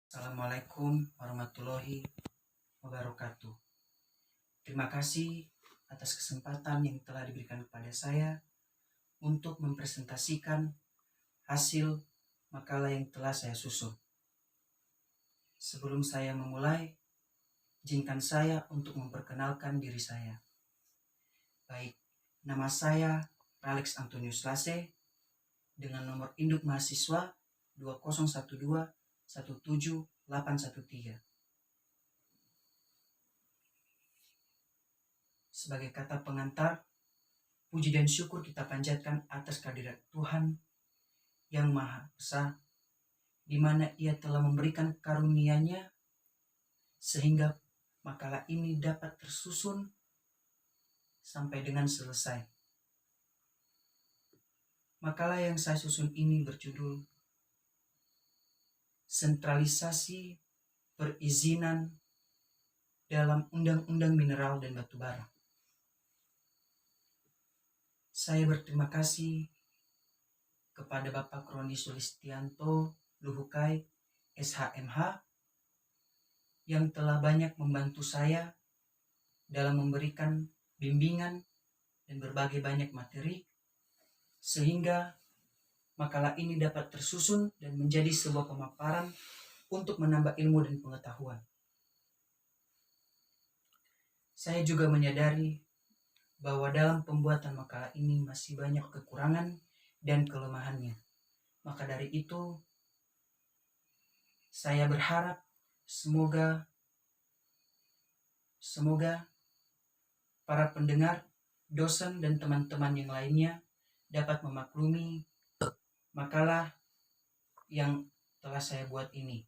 Assalamualaikum warahmatullahi wabarakatuh. Terima kasih atas kesempatan yang telah diberikan kepada saya untuk mempresentasikan hasil makalah yang telah saya susun. Sebelum saya memulai, izinkan saya untuk memperkenalkan diri saya. Baik, nama saya Alex Antonius Lase dengan nomor induk mahasiswa 2012 17813. Sebagai kata pengantar, puji dan syukur kita panjatkan atas kehadirat Tuhan yang Maha Esa, di mana Ia telah memberikan karunia-Nya sehingga makalah ini dapat tersusun sampai dengan selesai. Makalah yang saya susun ini berjudul Sentralisasi Perizinan dalam Undang-Undang Mineral dan Batubara. Saya berterima kasih kepada Bapak Roni Sulistianto Luhukai, SHMH, yang telah banyak membantu saya dalam memberikan bimbingan dan berbagai banyak materi, sehingga makalah ini dapat tersusun dan menjadi sebuah pemaparan untuk menambah ilmu dan pengetahuan. Saya juga menyadari bahwa dalam pembuatan makalah ini masih banyak kekurangan dan kelemahannya. Maka dari itu, saya berharap semoga para pendengar, dosen, dan teman-teman yang lainnya dapat memaklumi makalah yang telah saya buat ini.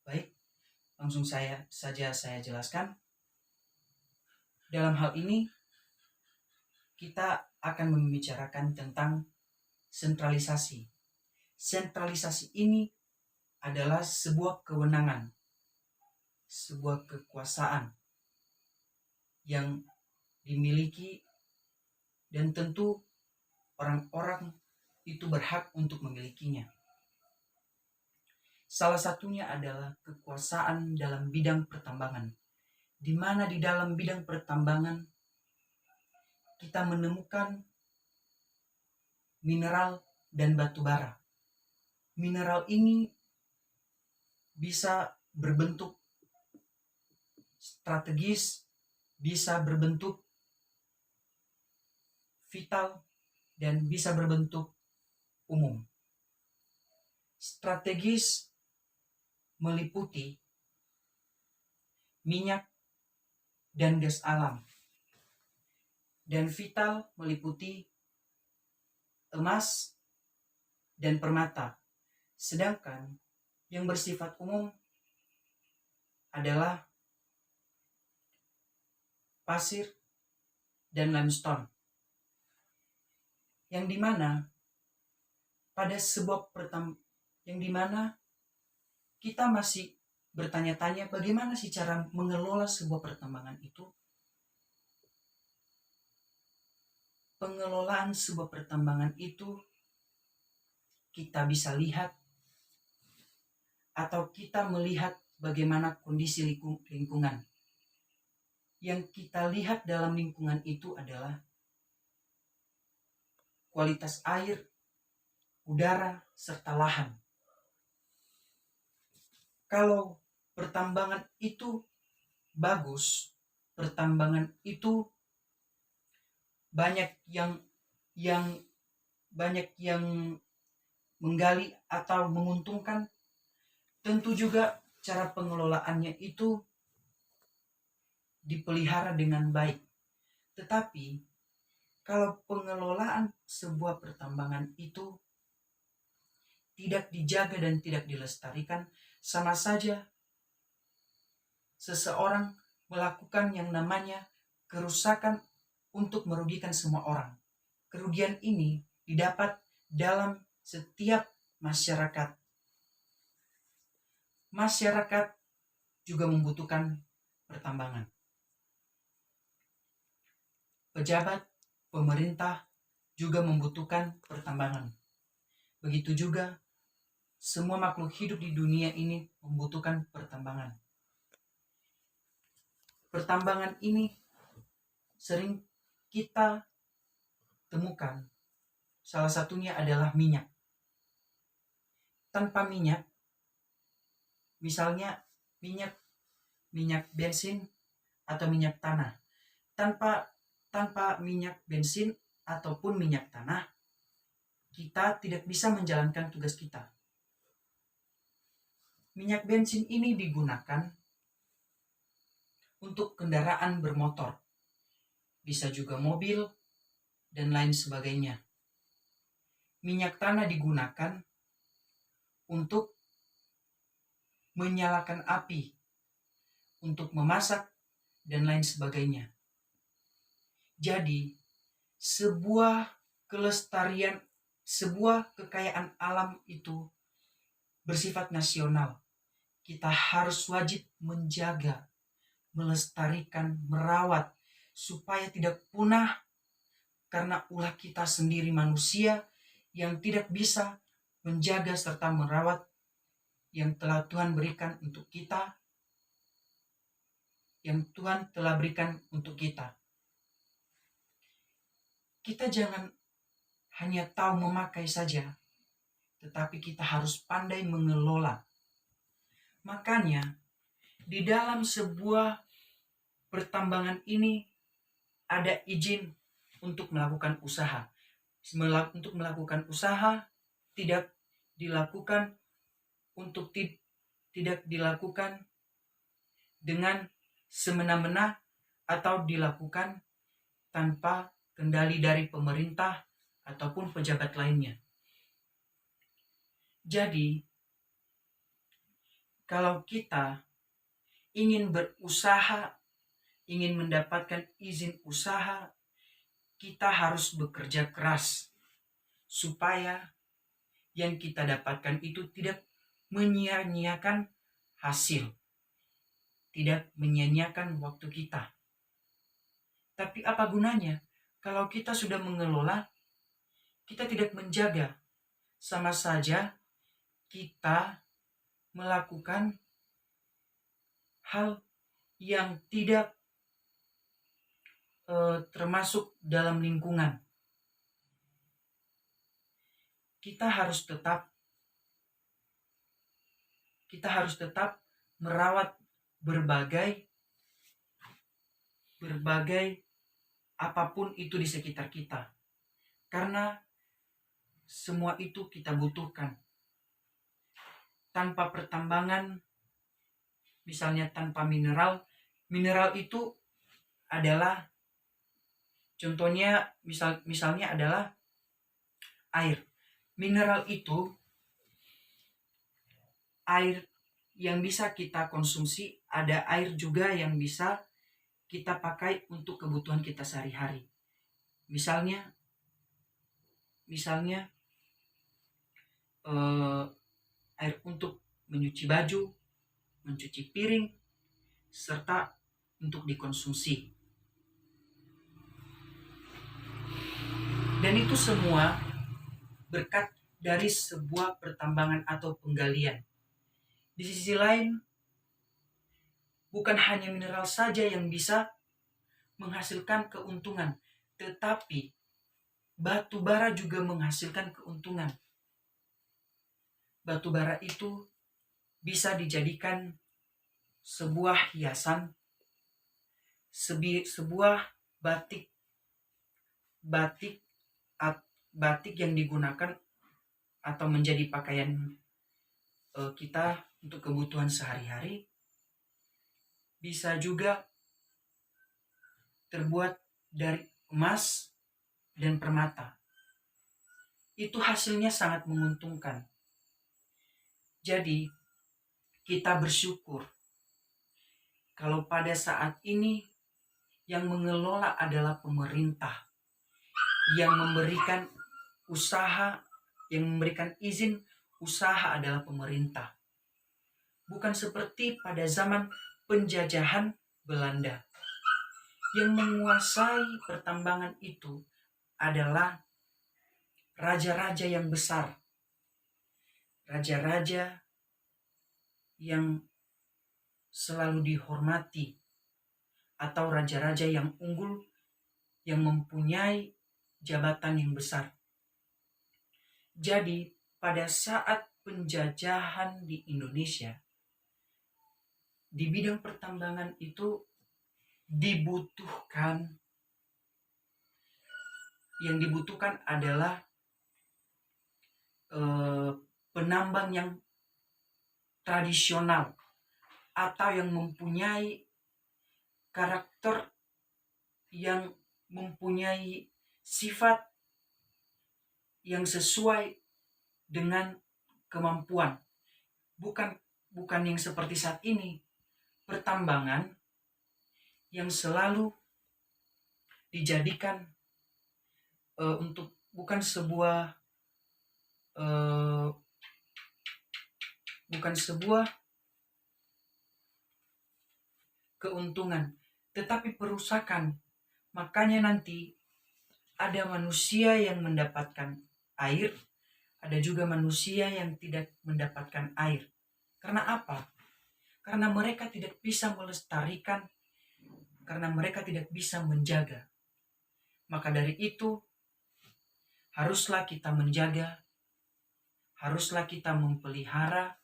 Baik, langsung saja saya jelaskan. Dalam hal ini, kita akan membicarakan tentang sentralisasi. Sentralisasi ini adalah sebuah kewenangan, sebuah kekuasaan yang dimiliki dan tentu orang-orang itu berhak untuk memilikinya. Salah satunya adalah kekuasaan dalam bidang pertambangan, di mana di dalam bidang pertambangan kita menemukan mineral dan batu bara. Mineral ini bisa berbentuk strategis, bisa berbentuk vital, dan bisa berbentuk umum. Strategis meliputi minyak dan gas alam, dan vital meliputi emas dan permata. Sedangkan yang bersifat umum adalah pasir dan limestone, yang dimana pada sebuah yang dimana kita masih bertanya-tanya bagaimana sih cara mengelola sebuah pertambangan itu. Pengelolaan sebuah pertambangan itu kita bisa lihat atau kita melihat bagaimana kondisi lingkungan. Yang kita lihat dalam lingkungan itu adalah kualitas air, udara, serta lahan. Kalau pertambangan itu bagus, pertambangan itu banyak yang menggali atau menguntungkan, tentu juga cara pengelolaannya itu dipelihara dengan baik. Tetapi kalau pengelolaan sebuah pertambangan itu tidak dijaga dan tidak dilestarikan, sama saja seseorang melakukan yang namanya kerusakan untuk merugikan semua orang. Kerugian ini didapat dalam setiap masyarakat. Masyarakat juga membutuhkan pertambangan. Pejabat, pemerintah juga membutuhkan pertambangan. Begitu juga semua makhluk hidup di dunia ini membutuhkan pertambangan. Pertambangan ini sering kita temukan. Salah satunya adalah minyak. Tanpa minyak, misalnya minyak bensin atau minyak tanah. Tanpa minyak bensin ataupun minyak tanah, kita tidak bisa menjalankan tugas kita. Minyak bensin ini digunakan untuk kendaraan bermotor, bisa juga mobil, dan lain sebagainya. Minyak tanah digunakan untuk menyalakan api, untuk memasak, dan lain sebagainya. Jadi, sebuah kelestarian, sebuah kekayaan alam itu bersifat nasional. Kita harus wajib menjaga, melestarikan, merawat, supaya tidak punah karena ulah kita sendiri manusia yang tidak bisa menjaga serta merawat yang telah Tuhan berikan untuk kita, yang Tuhan telah berikan untuk kita. Kita jangan hanya tahu memakai saja, tetapi kita harus pandai mengelola. Makanya, di dalam sebuah pertambangan ini ada izin untuk melakukan usaha. Untuk melakukan usaha tidak dilakukan tidak dilakukan dengan semena-mena atau dilakukan tanpa kendali dari pemerintah ataupun pejabat lainnya. Jadi, kalau kita ingin berusaha, ingin mendapatkan izin usaha, kita harus bekerja keras supaya yang kita dapatkan itu tidak menyia-nyiakan hasil, tidak menyia-nyiakan waktu kita. Tapi apa gunanya kalau kita sudah mengelola, kita tidak menjaga? Sama saja kita melakukan hal yang tidak termasuk dalam lingkungan. Kita harus tetap merawat berbagai apapun itu di sekitar kita. Karena semua itu kita butuhkan. Tanpa pertambangan, misalnya tanpa mineral itu adalah contohnya misalnya adalah air. Mineral itu air yang bisa kita konsumsi, ada air juga yang bisa kita pakai untuk kebutuhan kita sehari-hari. Misalnya air untuk mencuci baju, mencuci piring, serta untuk dikonsumsi. Dan itu semua berkat dari sebuah pertambangan atau penggalian. Di sisi lain, bukan hanya mineral saja yang bisa menghasilkan keuntungan, tetapi batu bara juga menghasilkan keuntungan. Batu bara itu bisa dijadikan sebuah hiasan, sebuah batik yang digunakan atau menjadi pakaian kita untuk kebutuhan sehari-hari. Bisa juga terbuat dari emas dan permata. Itu hasilnya sangat menguntungkan. Jadi, kita bersyukur kalau pada saat ini yang mengelola adalah pemerintah, yang memberikan usaha, yang memberikan izin usaha adalah pemerintah. Bukan seperti pada zaman penjajahan Belanda. Yang menguasai pertambangan itu adalah raja-raja yang besar. raja-raja yang selalu dihormati atau raja-raja yang unggul yang mempunyai jabatan yang besar. Jadi pada saat penjajahan di Indonesia, di bidang pertambangan itu yang dibutuhkan adalah penambang yang tradisional atau yang mempunyai karakter, yang mempunyai sifat yang sesuai dengan kemampuan. Bukan yang seperti saat ini, pertambangan yang selalu dijadikan untuk bukan sebuah keuntungan, tetapi perusakan. Makanya nanti ada manusia yang mendapatkan air, ada juga manusia yang tidak mendapatkan air. Karena apa? Karena mereka tidak bisa melestarikan, karena mereka tidak bisa menjaga. Maka dari itu, haruslah kita menjaga, haruslah kita memelihara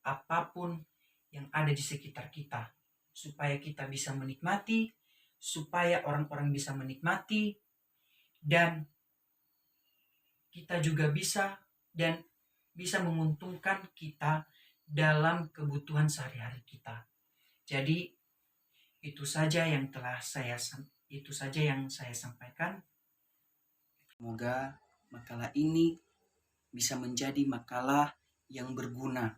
apapun yang ada di sekitar kita, supaya kita bisa menikmati, supaya orang-orang bisa menikmati, dan kita juga bisa menguntungkan kita dalam kebutuhan sehari-hari kita. Jadi itu saja yang saya sampaikan. Semoga makalah ini bisa menjadi makalah yang berguna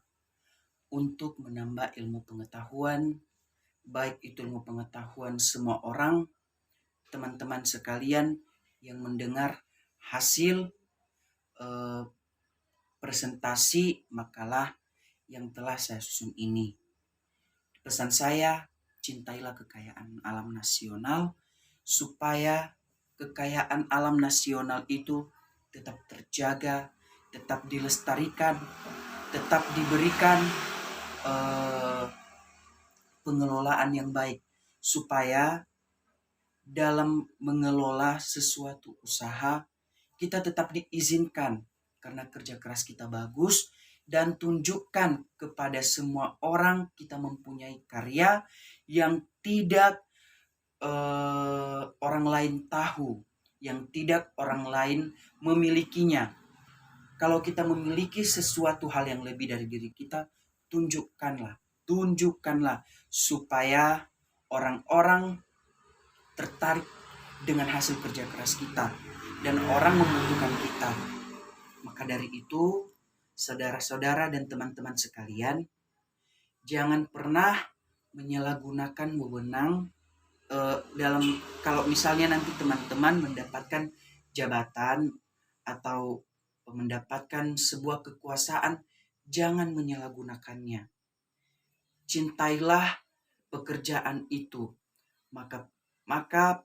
untuk menambah ilmu pengetahuan, baik itu ilmu pengetahuan semua orang, teman-teman sekalian yang mendengar hasil presentasi makalah yang telah saya susun ini. Pesan saya, cintailah kekayaan alam nasional, supaya kekayaan alam nasional itu tetap terjaga, tetap dilestarikan, tetap diberikan pengelolaan yang baik, supaya dalam mengelola sesuatu usaha kita tetap diizinkan karena kerja keras kita bagus, dan tunjukkan kepada semua orang kita mempunyai karya yang tidak orang lain tahu, yang tidak orang lain memilikinya. Kalau kita memiliki sesuatu hal yang lebih dari diri kita, tunjukkanlah supaya orang-orang tertarik dengan hasil kerja keras kita dan orang membutuhkan kita. Maka dari itu, saudara-saudara dan teman-teman sekalian, jangan pernah menyalahgunakan wewenang kalau misalnya nanti teman-teman mendapatkan jabatan atau mendapatkan sebuah kekuasaan, jangan menyalahgunakannya. Cintailah pekerjaan itu, maka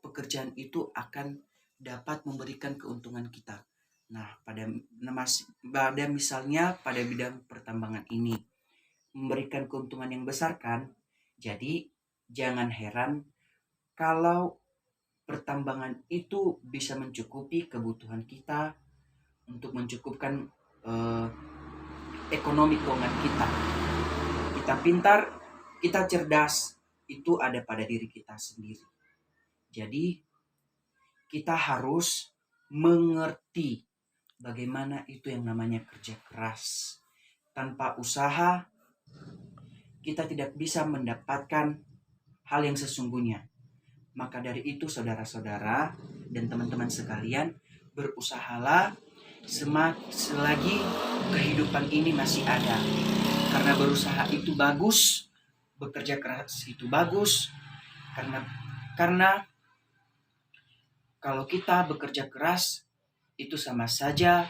pekerjaan itu akan dapat memberikan keuntungan kita. Nah, pada misalnya pada bidang pertambangan ini memberikan keuntungan yang besar kan. Jadi jangan heran kalau pertambangan itu bisa mencukupi kebutuhan kita untuk mencukupkan ekonomi keuangan kita. Kita pintar, kita cerdas, itu ada pada diri kita sendiri. Jadi kita harus mengerti bagaimana itu yang namanya kerja keras. Tanpa usaha kita tidak bisa mendapatkan hal yang sesungguhnya. Maka dari itu saudara-saudara dan teman-teman sekalian, berusahalah selagi kehidupan ini masih ada. Karena berusaha itu bagus, bekerja keras itu bagus. Karena kalau kita bekerja keras, itu sama saja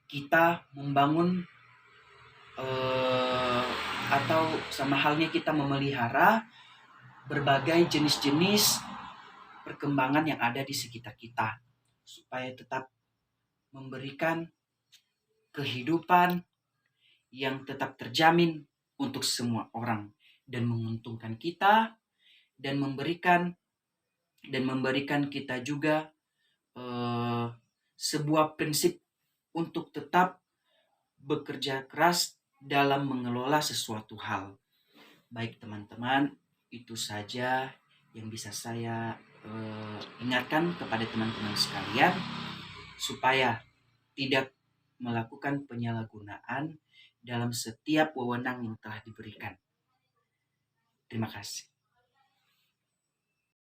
kita membangun atau sama halnya kita memelihara berbagai jenis-jenis perkembangan yang ada di sekitar kita, supaya tetap memberikan kehidupan yang tetap terjamin untuk semua orang dan menguntungkan kita dan memberikan kita juga sebuah prinsip untuk tetap bekerja keras dalam mengelola sesuatu hal. Baik teman-teman, itu saja yang bisa saya ingatkan kepada teman-teman sekalian supaya tidak melakukan penyalahgunaan dalam setiap wewenang yang telah diberikan. Terima kasih.